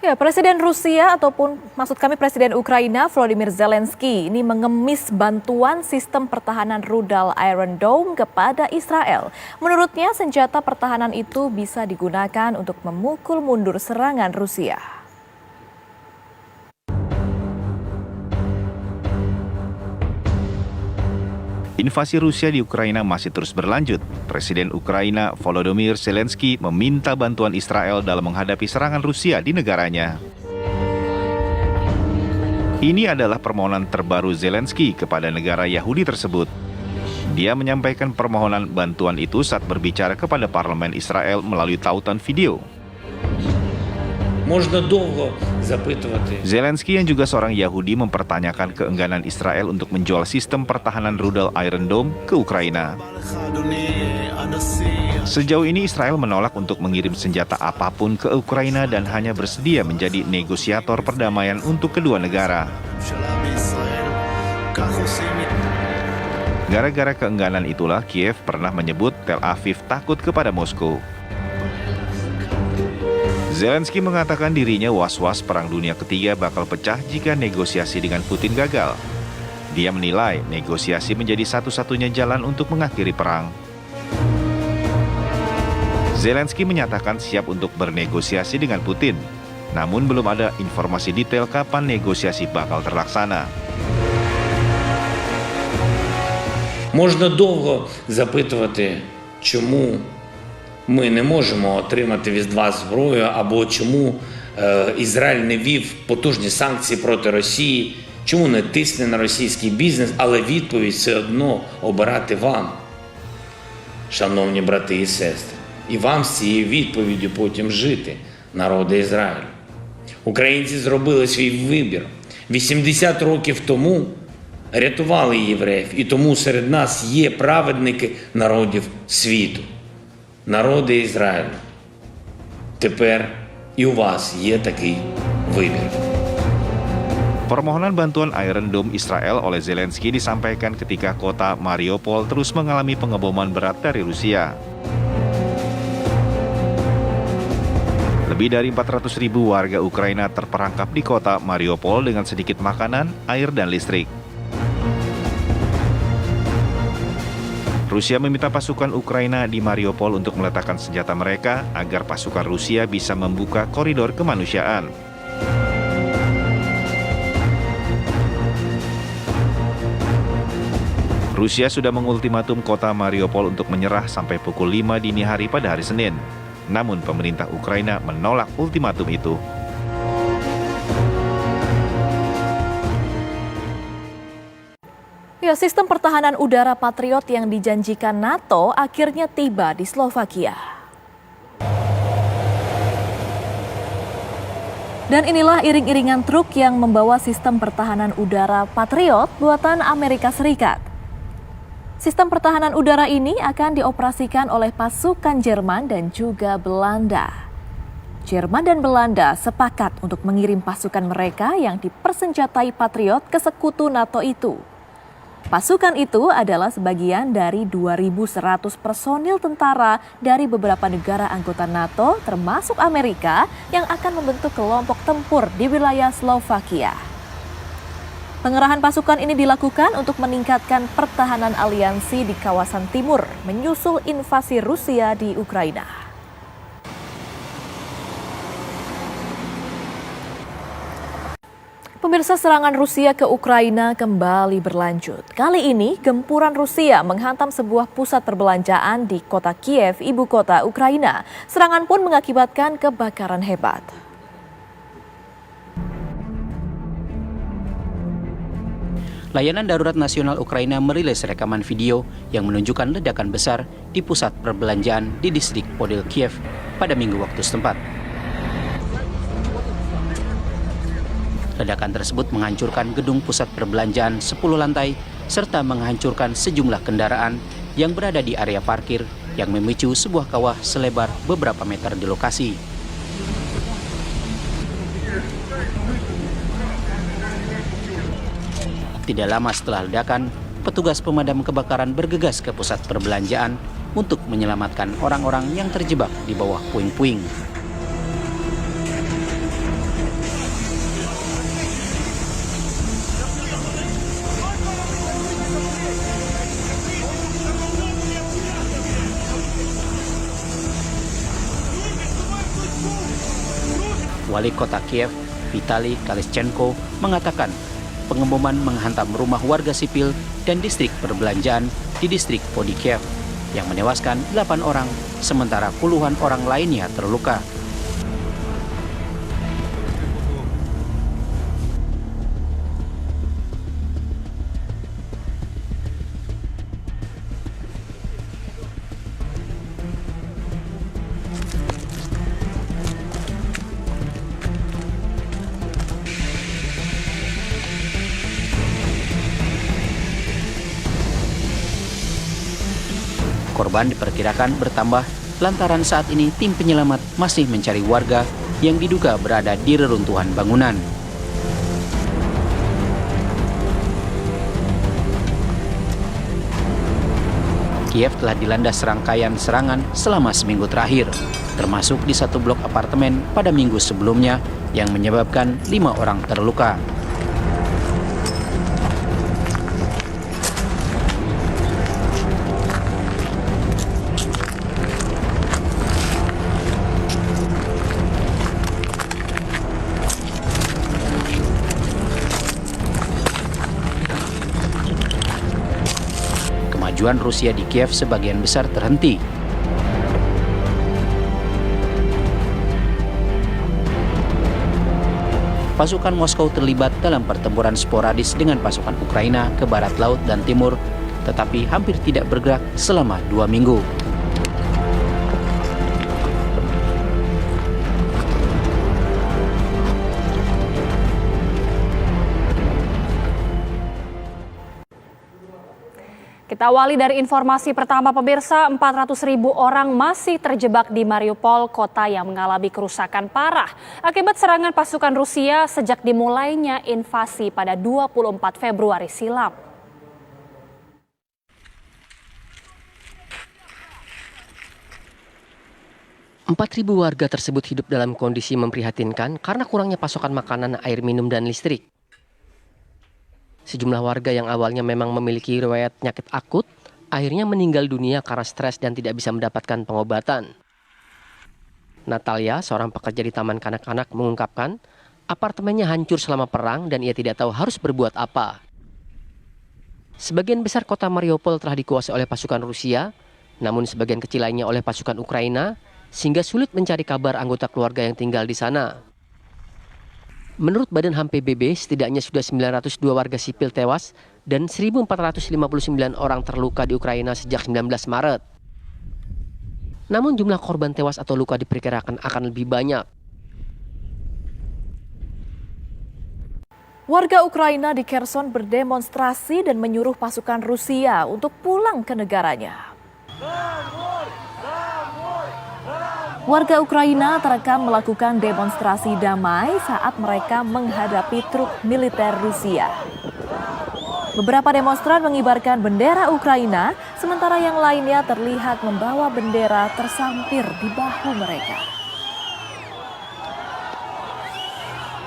Ya, Presiden Rusia Presiden Ukraina Volodymyr Zelensky ini mengemis bantuan sistem pertahanan rudal Iron Dome kepada Israel. Menurutnya senjata pertahanan itu bisa digunakan untuk memukul mundur serangan Rusia. Invasi Rusia di Ukraina masih terus berlanjut. Presiden Ukraina Volodymyr Zelensky meminta bantuan Israel dalam menghadapi serangan Rusia di negaranya. Ini adalah permohonan terbaru Zelensky kepada negara Yahudi tersebut. Dia menyampaikan permohonan bantuan itu saat berbicara kepada parlemen Israel melalui tautan video. Zelensky yang juga seorang Yahudi mempertanyakan keengganan Israel untuk menjual sistem pertahanan rudal Iron Dome ke Ukraina. Sejauh ini Israel menolak untuk mengirim senjata apapun ke Ukraina dan hanya bersedia menjadi negosiator perdamaian untuk kedua negara. Gara-gara keengganan itulah Kiev pernah menyebut Tel Aviv takut kepada Moskow. Zelensky mengatakan dirinya was-was Perang Dunia Ketiga bakal pecah jika negosiasi dengan Putin gagal. Dia menilai negosiasi menjadi satu-satunya jalan untuk mengakhiri perang. Zelensky menyatakan siap untuk bernegosiasi dengan Putin, namun belum ada informasi detail kapan negosiasi bakal terlaksana. Можна довго запитувати, чому ми не можемо отримати від вас зброю, або чому Ізраїль не вів потужні санкції проти Росії, чому не тисне на російський бізнес, але відповідь все одно обирати вам, шановні брати і сестри. І вам з цією відповіддю потім жити, народи Ізраїлю. Українці зробили свій вибір. 80 років тому рятували євреїв, і тому серед нас є праведники народів світу. Народи Ізраїлю, тепер і у вас є такий вибір. Permohonan bantuan Iron Dome Israel oleh Zelensky disampaikan ketika kota Mariupol terus mengalami pengeboman berat dari Rusia. Lebih dari 400.000 warga Ukraina terperangkap di kota Mariupol dengan sedikit makanan, air, dan listrik. Rusia meminta pasukan Ukraina di Mariupol untuk meletakkan senjata mereka agar pasukan Rusia bisa membuka koridor kemanusiaan. Rusia sudah mengultimatum kota Mariupol untuk menyerah sampai pukul 5 dini hari pada hari Senin. Namun pemerintah Ukraina menolak ultimatum itu. Ya, sistem pertahanan udara Patriot yang dijanjikan NATO akhirnya tiba di Slovakia. Dan inilah iring-iringan truk yang membawa sistem pertahanan udara Patriot buatan Amerika Serikat. Sistem pertahanan udara ini akan dioperasikan oleh pasukan Jerman dan juga Belanda. Jerman dan Belanda sepakat untuk mengirim pasukan mereka yang dipersenjatai Patriot ke sekutu NATO itu. Pasukan itu adalah sebagian dari 2.100 personil tentara dari beberapa negara anggota NATO termasuk Amerika yang akan membentuk kelompok tempur di wilayah Slovakia. Pengerahan pasukan ini dilakukan untuk meningkatkan pertahanan aliansi di kawasan timur menyusul invasi Rusia di Ukraina. Pemirsa, serangan Rusia ke Ukraina kembali berlanjut. Kali ini gempuran Rusia menghantam sebuah pusat perbelanjaan di kota Kiev, ibu kota Ukraina. Serangan pun mengakibatkan kebakaran hebat. Layanan Darurat Nasional Ukraina merilis rekaman video yang menunjukkan ledakan besar di pusat perbelanjaan di distrik Podil Kiev pada Minggu waktu setempat. Ledakan tersebut menghancurkan gedung pusat perbelanjaan 10 lantai serta menghancurkan sejumlah kendaraan yang berada di area parkir yang memicu sebuah kawah selebar beberapa meter di lokasi. Tidak lama setelah ledakan, petugas pemadam kebakaran bergegas ke pusat perbelanjaan untuk menyelamatkan orang-orang yang terjebak di bawah puing-puing. Wali kota Kiev, Vitali Klitschko, mengatakan pengeboman menghantam rumah warga sipil dan distrik perbelanjaan di distrik Podikiev yang menewaskan 8 orang, sementara puluhan orang lainnya terluka. Korban diperkirakan bertambah lantaran saat ini tim penyelamat masih mencari warga yang diduga berada di reruntuhan bangunan. Kiev telah dilanda serangkaian serangan selama seminggu terakhir, termasuk di satu blok apartemen pada minggu sebelumnya yang menyebabkan 5 orang terluka. Kemajuan Rusia di Kiev sebagian besar terhenti. Pasukan Moskow terlibat dalam pertempuran sporadis dengan pasukan Ukraina ke barat laut dan timur, tetapi hampir tidak bergerak selama 2 minggu. Kita awali dari informasi pertama pemirsa, 400.000 orang masih terjebak di Mariupol, kota yang mengalami kerusakan parah akibat serangan pasukan Rusia sejak dimulainya invasi pada 24 Februari silam. $4.000 warga tersebut hidup dalam kondisi memprihatinkan karena kurangnya pasokan makanan, air minum, dan listrik. Sejumlah warga yang awalnya memang memiliki riwayat penyakit akut, akhirnya meninggal dunia karena stres dan tidak bisa mendapatkan pengobatan. Natalia, seorang pekerja di taman kanak-kanak, mengungkapkan apartemennya hancur selama perang dan ia tidak tahu harus berbuat apa. Sebagian besar kota Mariupol telah dikuasai oleh pasukan Rusia, namun sebagian kecil lainnya oleh pasukan Ukraina, sehingga sulit mencari kabar anggota keluarga yang tinggal di sana. Menurut Badan HAM PBB, setidaknya sudah 902 warga sipil tewas dan 1.459 orang terluka di Ukraina sejak 19 Maret. Namun jumlah korban tewas atau luka diperkirakan akan lebih banyak. Warga Ukraina di Kherson berdemonstrasi dan menyuruh pasukan Rusia untuk pulang ke negaranya. Warga Ukraina terekam melakukan demonstrasi damai saat mereka menghadapi truk militer Rusia. Beberapa demonstran mengibarkan bendera Ukraina, sementara yang lainnya terlihat membawa bendera tersampir di bahu mereka.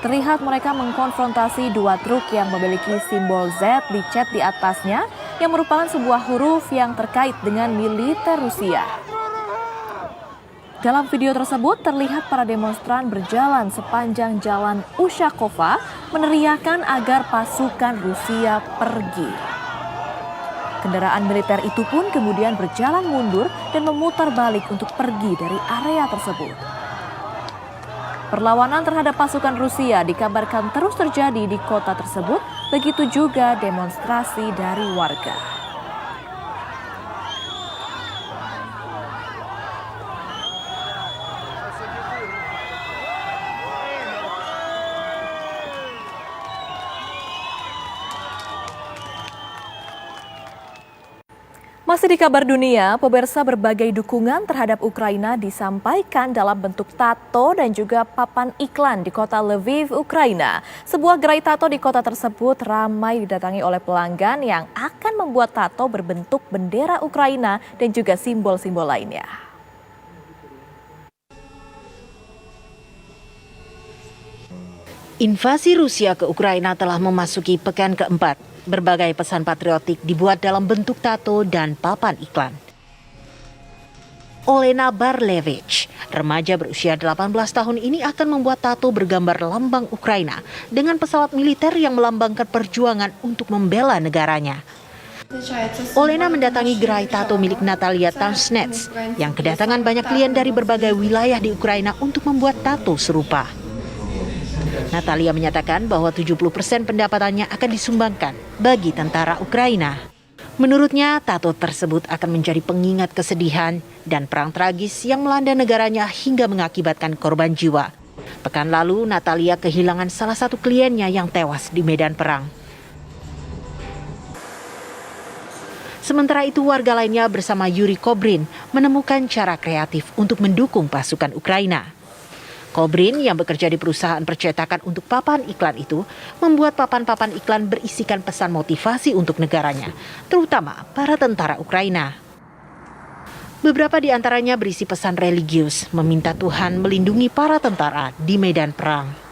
Terlihat mereka mengkonfrontasi 2 truk yang memiliki simbol Z dicat di atasnya, yang merupakan sebuah huruf yang terkait dengan militer Rusia. Dalam video tersebut terlihat para demonstran berjalan sepanjang jalan Ushakova meneriakkan agar pasukan Rusia pergi. Kendaraan militer itu pun kemudian berjalan mundur dan memutar balik untuk pergi dari area tersebut. Perlawanan terhadap pasukan Rusia dikabarkan terus terjadi di kota tersebut, begitu juga demonstrasi dari warga. Masih di kabar dunia, pemirsa, berbagai dukungan terhadap Ukraina disampaikan dalam bentuk tato dan juga papan iklan di kota Lviv, Ukraina. Sebuah gerai tato di kota tersebut ramai didatangi oleh pelanggan yang akan membuat tato berbentuk bendera Ukraina dan juga simbol-simbol lainnya. Invasi Rusia ke Ukraina telah memasuki pekan keempat. Berbagai pesan patriotik dibuat dalam bentuk tato dan papan iklan. Olena Barlevich Remaja berusia 18 tahun ini akan membuat tato bergambar lambang Ukraina dengan pesawat militer yang melambangkan perjuangan untuk membela negaranya. Olena mendatangi gerai tato milik Natalia Tansnets yang kedatangan banyak klien dari berbagai wilayah di Ukraina untuk membuat tato serupa. Natalia menyatakan bahwa 70% pendapatannya akan disumbangkan bagi tentara Ukraina. Menurutnya, tato tersebut akan menjadi pengingat kesedihan dan perang tragis yang melanda negaranya hingga mengakibatkan korban jiwa. Pekan lalu, Natalia kehilangan salah satu kliennya yang tewas di medan perang. Sementara itu, warga lainnya bersama Yuri Kobrin menemukan cara kreatif untuk mendukung pasukan Ukraina. Kobrin yang bekerja di perusahaan percetakan untuk papan iklan itu membuat papan-papan iklan berisikan pesan motivasi untuk negaranya, terutama para tentara Ukraina. Beberapa di antaranya berisi pesan religius, meminta Tuhan melindungi para tentara di medan perang.